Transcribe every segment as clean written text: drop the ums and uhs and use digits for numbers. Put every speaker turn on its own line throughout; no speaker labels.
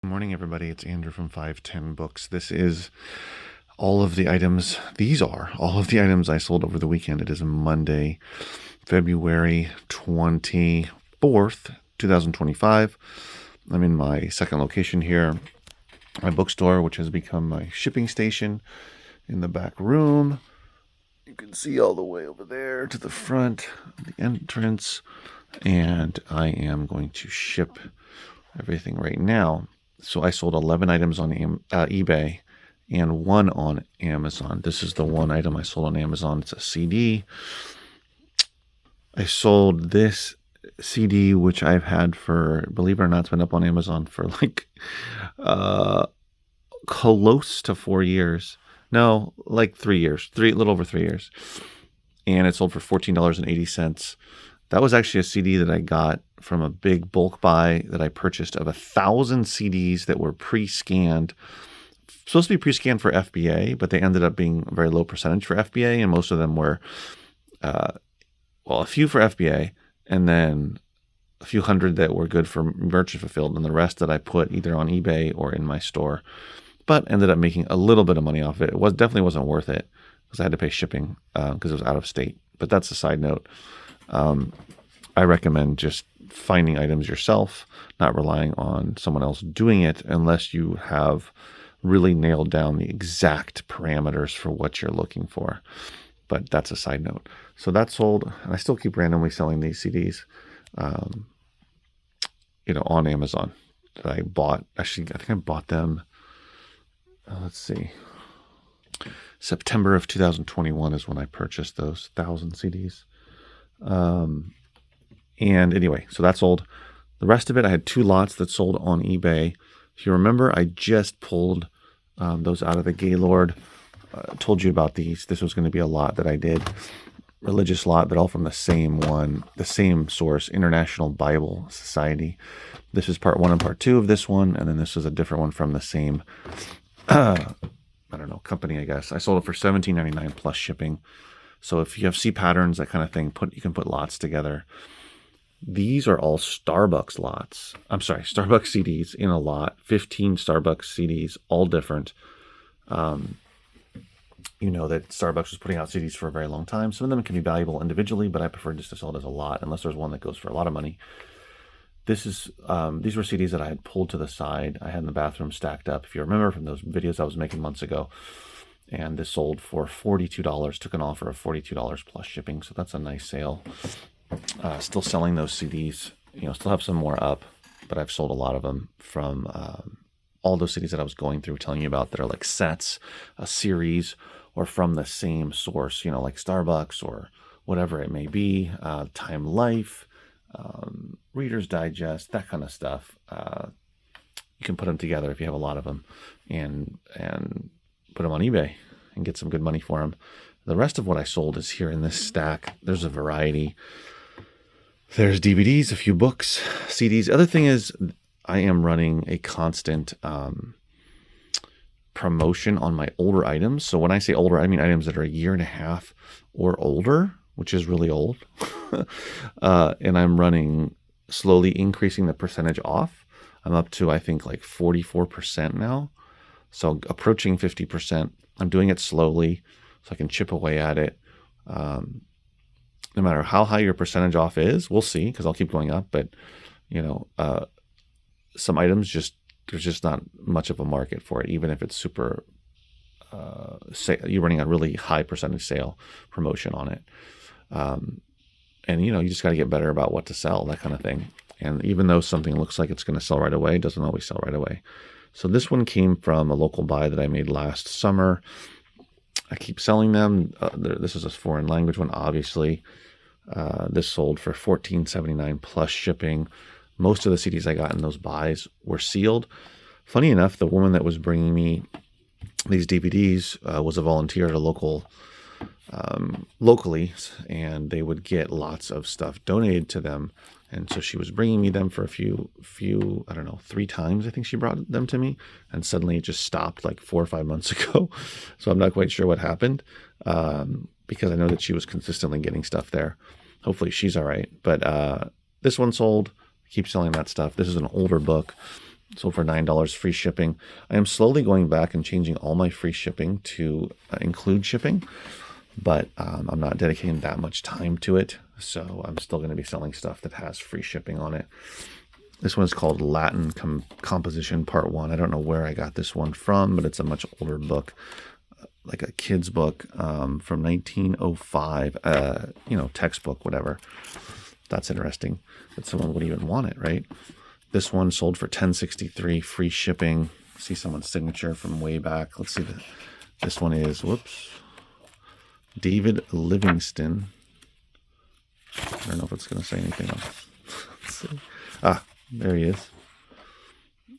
Good morning, everybody. It's Andrew from 510 Books. This is all of the items. These are all of the items I sold over the weekend. It is Monday, February 24th, 2025. I'm in my second location here, my bookstore, which has become my shipping station in the back room. You can see all the way over there to the front, the entrance, and I am going to ship everything right now. So I sold 11 items on eBay and one on Amazon. This is the one item I sold on Amazon. It's a CD. I sold this CD, which I've had for, believe it or not, it's been up on Amazon for like close to 4 years. No, like 3 years, a little over 3 years. And it sold for $14.80. That was actually a CD that I got from a big bulk buy that I purchased of 1,000 CDs that were pre-scanned. Supposed to be pre-scanned for FBA, but they ended up being a very low percentage for FBA, and most of them were, a few for FBA, and then a few hundred that were good for merchant fulfilled, and the rest that I put either on eBay or in my store, but ended up making a little bit of money off it. It definitely wasn't worth it because I had to pay shipping because it was out of state. But that's a side note. I recommend just finding items yourself, not relying on someone else doing it unless you have really nailed down the exact parameters for what you're looking for. But that's a side note. So that's sold. And I still keep randomly selling these CDs, on Amazon that I bought. Actually, I think I bought them, let's see, September of 2021 is when I purchased those 1,000 CDs. And anyway, so that sold. The rest of it, I had 2 lots that sold on eBay. If you remember, I just pulled those out of the Gaylord. Told you about these. This was going to be a lot that I did. Religious lot, but all from the same one, the same source, International Bible Society. This is part 1 and part 2 of this one. And then this is a different one from the same, company, I guess. I sold it for $17.99 plus shipping. So if you have C patterns, that kind of thing, you can put lots together. These are all Starbucks lots. I'm sorry, Starbucks CDs in a lot. 15 Starbucks CDs, all different. You know that Starbucks was putting out CDs for a very long time. Some of them can be valuable individually, but I prefer just to sell it as a lot, unless there's one that goes for a lot of money. These were CDs that I had pulled to the side. I had in the bathroom stacked up. If you remember from those videos I was making months ago. And this sold for $42, took an offer of $42 plus shipping. So that's a nice sale. Still selling those CDs, still have some more up, but I've sold a lot of them from all those CDs that I was going through telling you about that are like sets, a series, or from the same source, like Starbucks or whatever it may be, Time Life, Reader's Digest, that kind of stuff. You can put them together if you have a lot of them and put them on eBay and get some good money for them. The rest of what I sold is here in this stack. There's a variety. There's DVDs, a few books, CDs. The other thing is I am running a constant promotion on my older items. So when I say older, I mean items that are 1.5 years or older, which is really old. And I'm running, slowly increasing the percentage off. I'm up to, I think, like 44% now. So approaching 50%. I'm doing it slowly so I can chip away at it. No matter how high your percentage off is, we'll see, because I'll keep going up. But, some items there's just not much of a market for it, even if it's super, you're running a really high percentage sale promotion on it. And, you just got to get better about what to sell, that kind of thing. And even though something looks like it's going to sell right away, it doesn't always sell right away. So this one came from a local buy that I made last summer. I keep selling them. This is a foreign language one, obviously. This sold for $14.79 plus shipping. Most of the CDs I got in those buys were sealed. Funny enough, the woman that was bringing me these DVDs was a volunteer at a locally, and they would get lots of stuff donated to them. And so she was bringing me them for a few, I don't know, 3 times I think she brought them to me. And suddenly it just stopped like 4 or 5 months ago. So I'm not quite sure what happened because I know that she was consistently getting stuff there. Hopefully she's all right. But this one sold. Keep selling that stuff. This is an older book. Sold for $9, free shipping. I am slowly going back and changing all my free shipping to include shipping, but I'm not dedicating that much time to it. So I'm still going to be selling stuff that has free shipping on it. This one is called Latin Composition Part 1. I don't know where I got this one from, but it's a much older book, like a kid's book from 1905, textbook, whatever. That's interesting that someone would even want it, right? This one sold for $10.63, free shipping. See someone's signature from way back. Let's see. This one is, David Livingston. I don't know if it's going to say anything else. Let's see. There he is.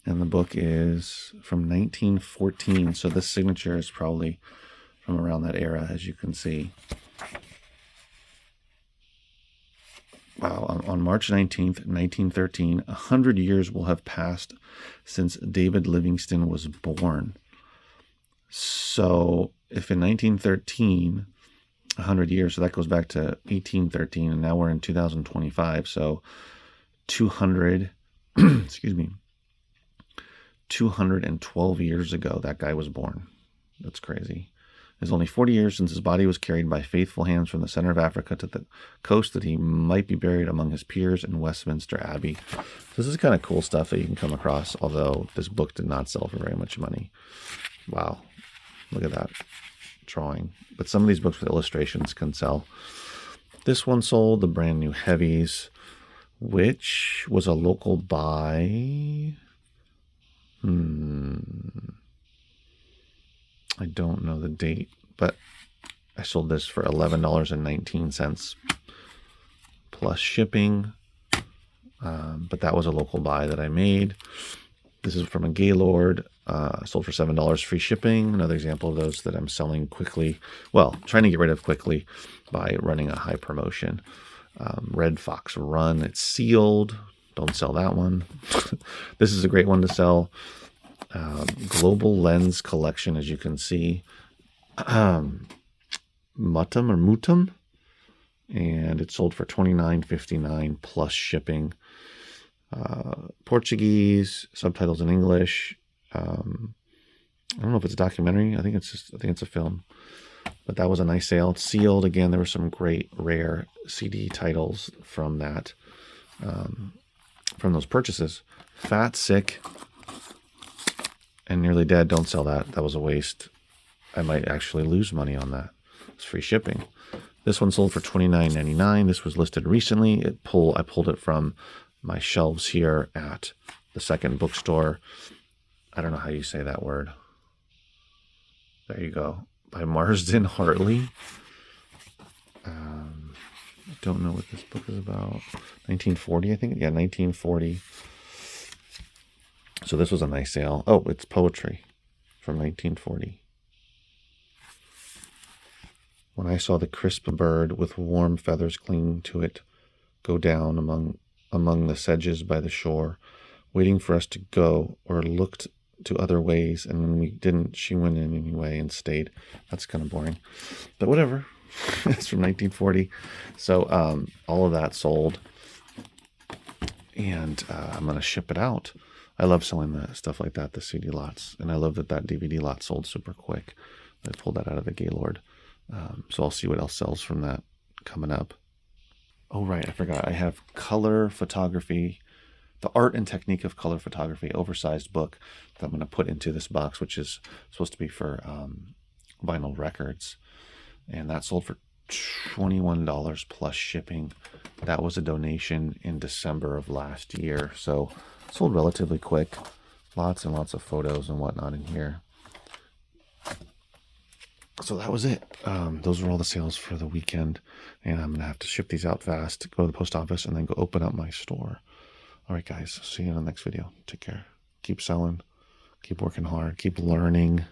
And the book is from 1914. So this signature is probably from around that era, as you can see. Wow, on March 19th, 1913, 100 years will have passed since David Livingston was born. So if in 1913, 100 years, so that goes back to 1813, and now we're in 2025, so 212 years ago, that guy was born. That's crazy. It's only 40 years since his body was carried by faithful hands from the center of Africa to the coast that he might be buried among his peers in Westminster Abbey. This is kind of cool stuff that you can come across, although this book did not sell for very much money. Wow. Look at that drawing. But some of these books with illustrations can sell. This one sold, the Brand New Heavies, which was a local buy. I don't know the date, but I sold this for $11.19 plus shipping. But that was a local buy that I made. This is from a Gaylord, sold for $7, free shipping. Another example of those that I'm selling quickly. Well, trying to get rid of quickly by running a high promotion. Red Fox Run, it's sealed. Don't sell that one. This is a great one to sell. Global Lens Collection, as you can see. Mutum, and it sold for $29.59 plus shipping. Portuguese, subtitles in English. I don't know if it's a documentary. I think it's a film. But that was a nice sale. It's sealed. Again, there were some great rare CD titles from that, from those purchases. Fat, Sick, and Nearly Dead. Don't sell that. That was a waste. I might actually lose money on that. It's free shipping. This one sold for $29.99. This was listed recently. I pulled it from my shelves here at the second bookstore. I don't know how you say that word. There you go. By Marsden Hartley. I don't know what this book is about. 1940, I think. Yeah, 1940. So this was a nice sale. Oh, it's poetry from 1940. When I saw the crisp bird with warm feathers clinging to it go down among the sedges by the shore, waiting for us to go, or looked to other ways, and when we didn't, she went in anyway and stayed. That's kind of boring, but whatever. It's from 1940. So all of that sold, and I'm going to ship it out. I love selling that stuff like that, the CD lots, and I love that DVD lot sold super quick. I pulled that out of the Gaylord. So I'll see what else sells from that coming up. Oh, right, I forgot. I have color photography, the art and technique of color photography, oversized book that I'm going to put into this box, which is supposed to be for vinyl records. And that sold for $21 plus shipping. That was a donation in December of last year. So it sold relatively quick. Lots and lots of photos and whatnot in here. So that was it. Those were all the sales for the weekend. And I'm going to have to ship these out fast, go to the post office, and then go open up my store. All right, guys. See you in the next video. Take care. Keep selling. Keep working hard. Keep learning.